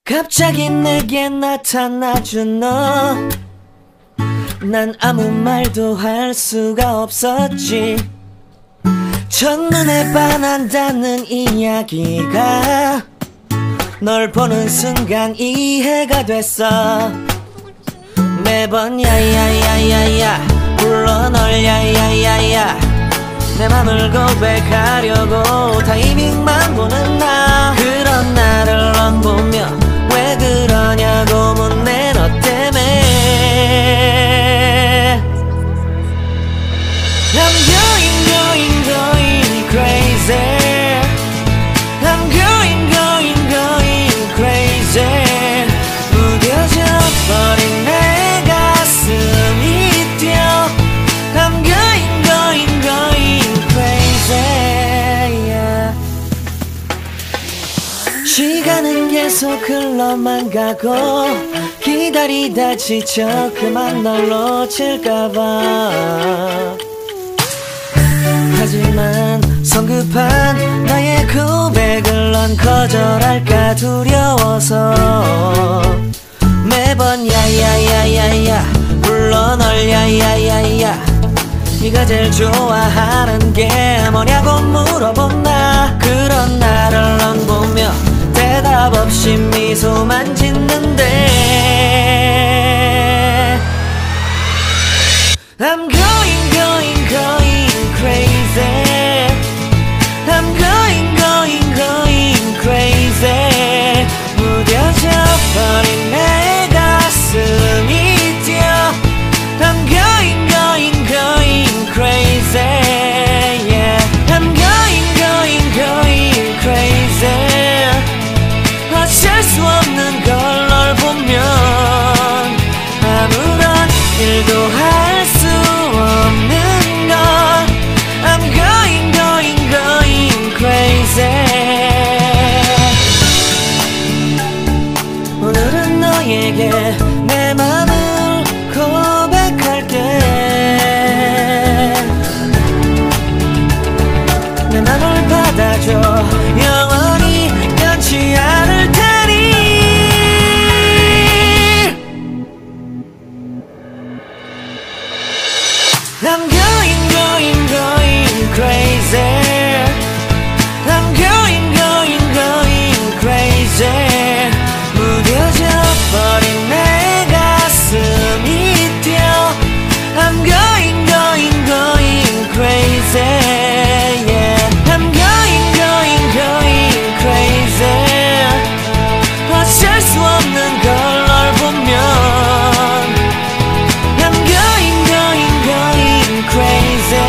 갑자기 내게 나타나준 너, 난 아무 말도 할 수가 없었지. 첫눈에 반한다는 이야기가 널 보는 순간 이해가 됐어. 매번 야야야야야 불러 널 야야야야, 내 맘을 고백하려고 타이밍만 보는 나. 그런 나를 넌 보며 왜 그러냐고 묻네. 너 때문에 I'm going crazy. I'm going crazy. 무뎌져 버린 내 가슴이 뛰어. I'm going crazy, yeah. 시간은 계속 흘러만 가고 기다리다 지쳐 그만 널 놓칠까봐. 하지만 성급한 나의 고백을 넌 거절할까 두려워서 매번 야야야야야 불러 널 야야야야. 네가 제일 좋아하는 게 뭐냐고 물어본 나. 그런 나를 넌 보며 대답 없이 미소만 짓는데 I'm going crazy. I'm going crazy. 무뎌져 버린 내 가슴이 뛰어. I'm going crazy, yeah. I'm going crazy. 어쩔 수 없는 걸 널 보면 아무런 일도 할 수 없는 걸. I'm going crazy. 오늘은 너에게 내 맘을 고백할게. 내 맘을 받아줘. 영원히 변치 않을 테니. I'm going crazy. I'm going crazy. 무뎌져 버린 내 가슴이 뛰어. I'm going crazy, yeah. I'm going crazy. 어쩔 수 없는 걸 널 보면 I'm going crazy.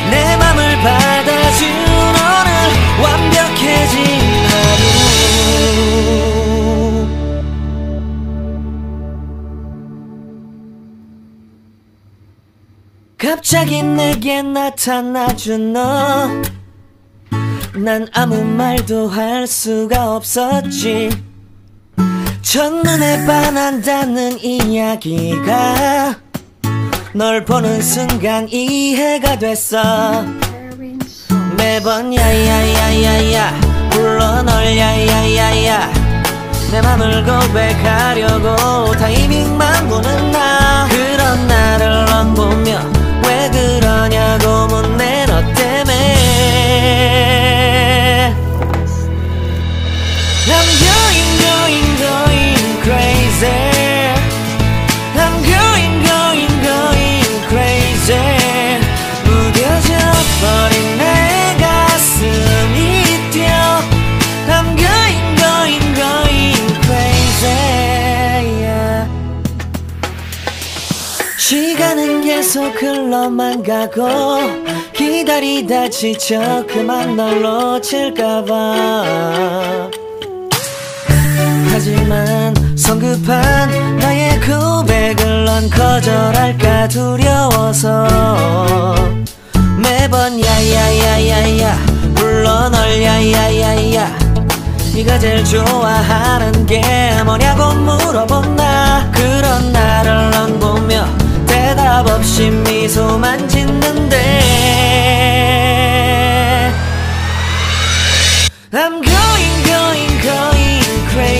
내 맘을 받아준 오늘 완벽해진 하루. 갑자기 내게 나타나준 너, 난 아무 말도 할 수가 없었지. 첫눈에 반한다는 이야기가 널 보는 순간 이해가 됐어. 매번 야야야야야 불러 널 야야야야, 내 맘을 고백하려고 타이밍만 보는 나. 그런 나를 넌 보며 왜 그러냐고 묻네. 너 때문에 I'm going crazy. I'm going crazy. 무뎌져 버린 내 가슴이 뛰어. I'm going crazy, yeah. 시간은 계속 흘러만 가고 기다리다 지쳐 그만 널 놓칠까봐. 하지만 성급한 나의 고백을 넌 거절할까 두려워서 매번 야야야야야 불러 널 야야야야. 네가 제일 좋아하는 게 뭐냐고 물어본 나. 그런 나를 넌 보며 대답 없이 미소만 짓는데 I'm going crazy.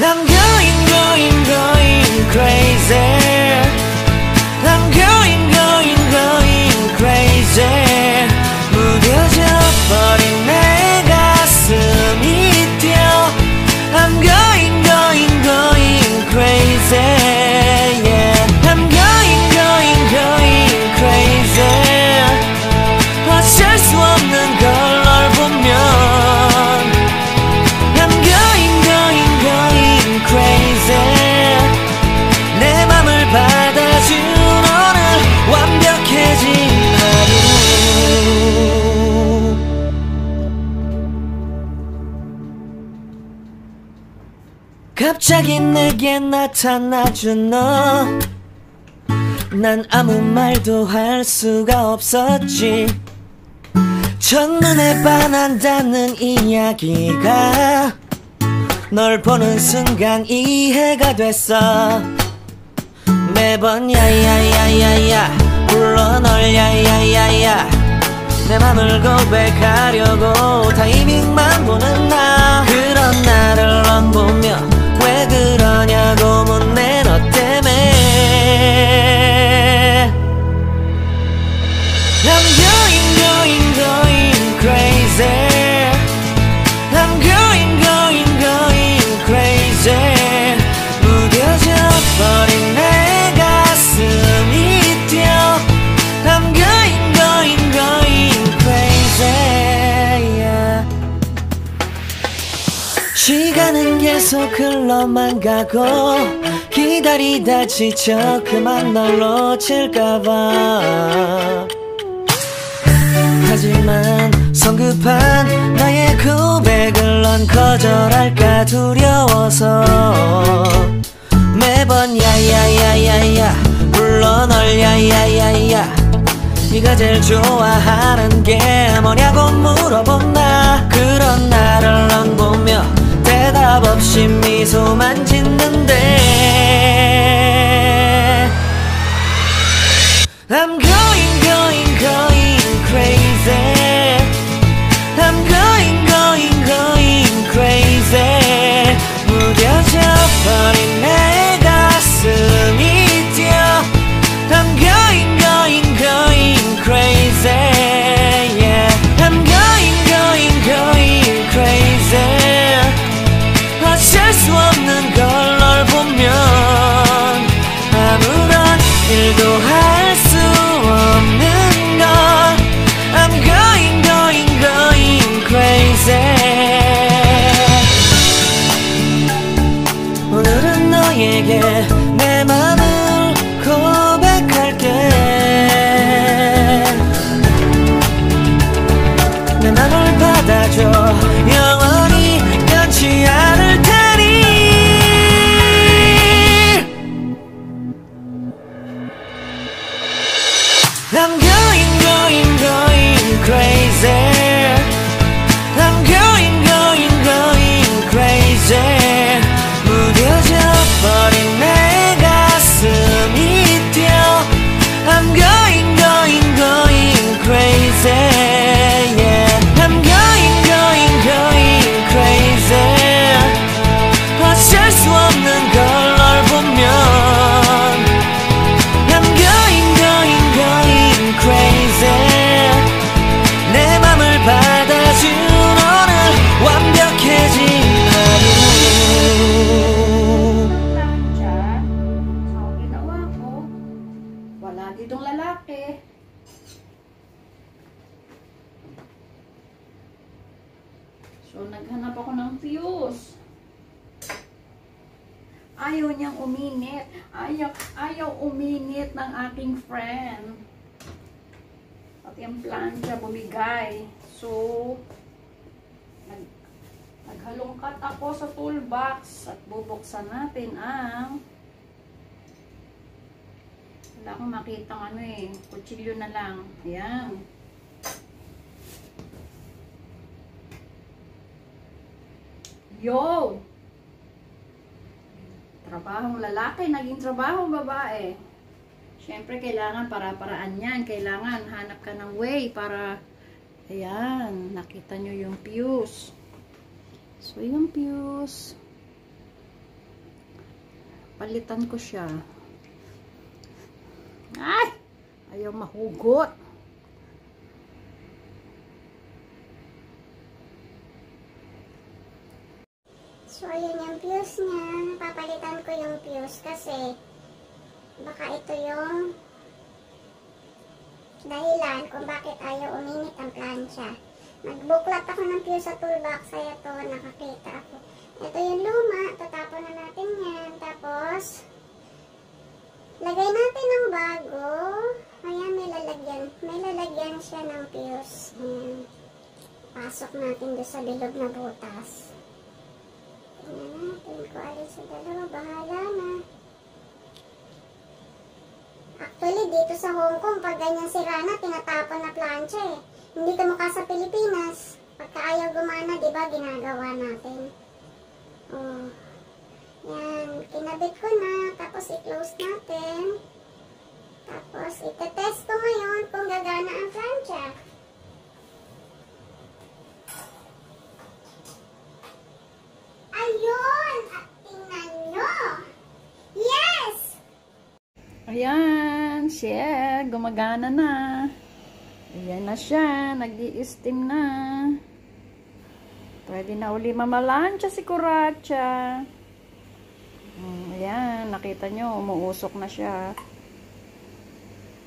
I'm going, going, going crazy. I'm going, going, going crazy. 무뎌져 버린 내 가슴이 뛰어. I'm going, going, going crazy. Yeah. I'm going, going, going crazy. 어쩔 수 없는 걸 널 보면. I'm going, going, going crazy. 내 맘을 받아준 오늘 완벽해진 하루. 갑자기 내게 나타나준 너. 난 아무 말도 할 수가 없었지. 첫눈에 반한다는 이야기가 널 보는 순간 이해가 됐어. 매번 야야야야야 불러 널 야야야야. 내 맘을 고백하려고 타이밍만 보는 나. 그런 나를 넌 보며 왜 그러냐고 묻네 너 때문에. I'm going, going, going crazy. I'm going, going, going crazy. 무뎌져 버린 내 가슴이 뛰어. I'm going, going, going crazy. Yeah. 시간은 계속 흘러만 가고 기다리다 지쳐 그만 널 놓칠까봐. 하지만 성급한 나의 고백을 넌 거절할까 두려워서 매번 야야야야야 불러 널 야야야야. 네가 제일 좋아하는 게 뭐냐고 물어본 나. 그런 나를 넌 보며 대답 없이 미소만 짓는데. I'm going, going, going crazy. I'm going, going, going crazy. 무뎌져 버린 내 가슴이 뛰어. I'm going, going, going crazy. Yeah. I'm going, going, going crazy. 어쩔 수 없는 걸 널 보면 아무런 일도 할 수 없는 걸. I'm going, going, going crazy. 오늘은 너에게 내 맘을 고백할게. 내 맘을 받아줘. 영원히 변치 않을 테니. I'm going, going, going crazy. I'm going, going, going crazy. 무뎌져 버린 내 가슴이 뛰어. I'm going, going, going crazy. Yeah. I'm going, going, going crazy. 어쩔 수 없는 걸 널 보면 I'm going, going, going crazy. 내 맘을 받아준 오늘 완벽해진 하루. So, ginawa ko, wala ditong lalaki. So, naghanap ako ng fuse. Ayaw niyang uminit. Ayaw uminit ng aking friend. At yung plancha bumigay. So, naghalongkat ako sa toolbox at bubuksan natin ang wala akong makitang ano eh, kutsilyo na lang. Ayan. Yo! Trabahong lalaki, naging trabahong babae. Siyempre, kailangan para-paraan yan. Kailangan hanap ka ng way para, ayan, nakita nyo yung fuse. So, yung fuse. Papalitan ko siya. Ay! Ayaw mahugot. So, ayun yung fuse niya. Papalitan ko yung fuse kasi baka ito yung dahilan kung bakit ayaw uminit ang plancha. Nagbuklat ako ng fuse sa toolbox. Kaya ito, nakakita ako. Ito yung luma. Tatapon na natin yan. Tapos, lagay natin ng bago. Ayan, may lalagyan. May lalagyan siya ng fuse. Ayan. Pasok natin doon sa bilog na butas. Tingnan natin kung alin sa dalawa. Bahala na. Actually, dito sa Hong Kong, pag ganyan sira na, tinatapon na plancha eh. Hindi kamukha sa Pilipinas. Pagka ayaw gumana, di ba, ginagawa natin. Oh. Yan. Kinabit ko na. Tapos, i-close natin. Tapos, itetest ko ngayon kung gagana ang plancha. Ayun! At tingnan nyo! Yes! Ayan, siya, gumagana na. Ayan na siya, nag-i-steam na. Pwede na uli mamalansya si Kuracha. Ayan, nakita nyo, umuusok na siya.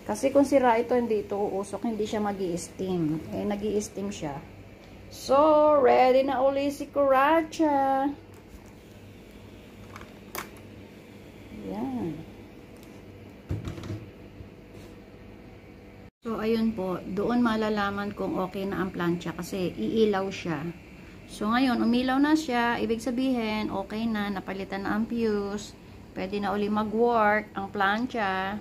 Kasi kung sira ito, hindi ito uusok, hindi siya mag-i-steam. Eh, nag-i-steam siya. So, ready na uli si Kuracha. Ayan. So, ayun po. Doon malalaman kung okay na ang plancha kasi iilaw siya. So, ngayon, umilaw na siya. Ibig sabihin, okay na. Napalitan na ang fuse. Pwede na uli mag-work ang plancha.